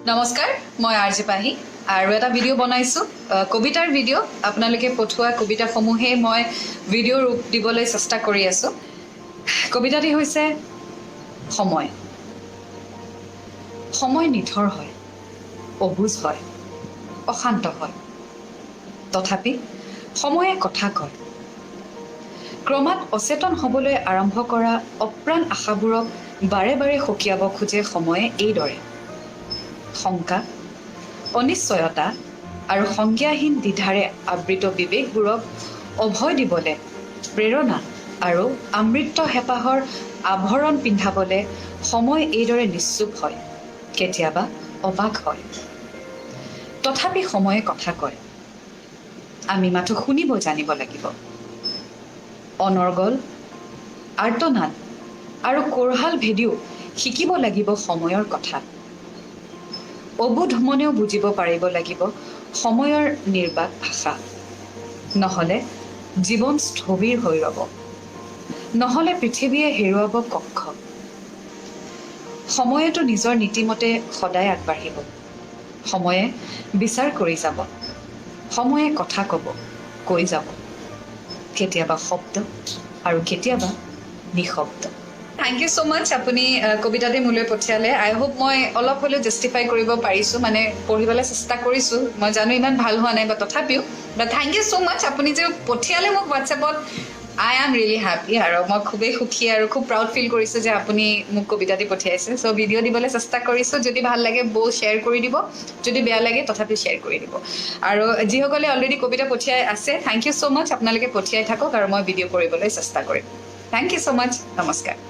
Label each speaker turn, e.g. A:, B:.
A: নমস্কাৰ মই আৰজে পাহি আৰু এটা ভিডিও বনাইছো কবিতাৰ ভিডিও আপোনালোকে পঠোৱা কবিতাসমূহে মই ভিডিও ৰূপ দিবলৈ চেষ্টা কৰি আছো কবিতাটি হৈছে সময় সময় নিথৰ হয় অবুজ হয় অশান্ত হয় তথাপি সময়ে কথা কয় ক্ৰমাৎ অচেতন হ'বলৈ আৰম্ভ কৰা অপ্ৰাণ আশাবোৰক বাৰে বাৰে সকিয়াব খোজে সময়ে এইদৰে শংকা অনিশ্চয়তা আৰু সংজ্ঞাহীন দ্বিধাৰে আবৃত বিবেকবোৰক অভয় দিবলৈ প্ৰেৰণা আৰু আমৃত হেঁপাহৰ আভৰণ পিন্ধাবলৈ সময় এইদৰে নিশ্চুপ হয় কেতিয়াবা অবাক হয় তথাপি সময়ে কথা কয় আমি মাথো শুনিব জানিব লাগিব অনৰ্গল আৰ্তনাদ আৰু কোৰহাল ভেদিও শিকিব লাগিব সময়ৰ কথা অবুধ মনেও বুজিব পাৰিব লাগিব সময়ৰ নিৰ্বাক ভাষা নহ'লে জীৱন স্থবিৰ হৈ ৰ'ব নহ'লে পৃথিৱীয়ে হেৰুৱাব কক্ষ সময়েতো নিজৰ নীতিমতে সদায় আগবাঢ়িব সময়ে বিচাৰ কৰি যাব সময়ে কথা ক'ব কৈ যাব কেতিয়াবা শব্দ আৰু কেতিয়াবা নিশব্দ থ্যাংক ইউ সো মাচ আপুনি কবিতাটি মোলৈ পঠিয়ালে আই হোপ মই অলপ হ'লেও জাষ্টিফাই কৰিব পাৰিছোঁ মানে পঢ়িবলৈ চেষ্টা কৰিছোঁ মই জানো ইমান ভাল হোৱা নাই বা তথাপিও বাট থ্যাংক ইউ সো মাচ আপুনি যে পঠিয়ালে মোক হোৱাটছএপত আই এম ৰিয়েলি হেপ্পী আৰু মই খুবেই সুখী আৰু খুব প্ৰাউড ফিল কৰিছোঁ যে আপুনি মোক কবিতাটি পঠিয়াইছে চ' ভিডিঅ' দিবলৈ চেষ্টা কৰিছোঁ যদি ভাল লাগে শ্বেয়াৰ কৰি দিব যদি বেয়া লাগে তথাপি শ্বেয়াৰ কৰি দিব আৰু যিসকলে অলৰেডি কবিতা পঠিয়াই আছে থ্যাংক ইউ সো মাচ আপোনালোকে পঠিয়াই থাকক আৰু মই ভিডিঅ' কৰিবলৈ চেষ্টা কৰিম থ্যাংক ইউ সো মাচ নমস্কাৰ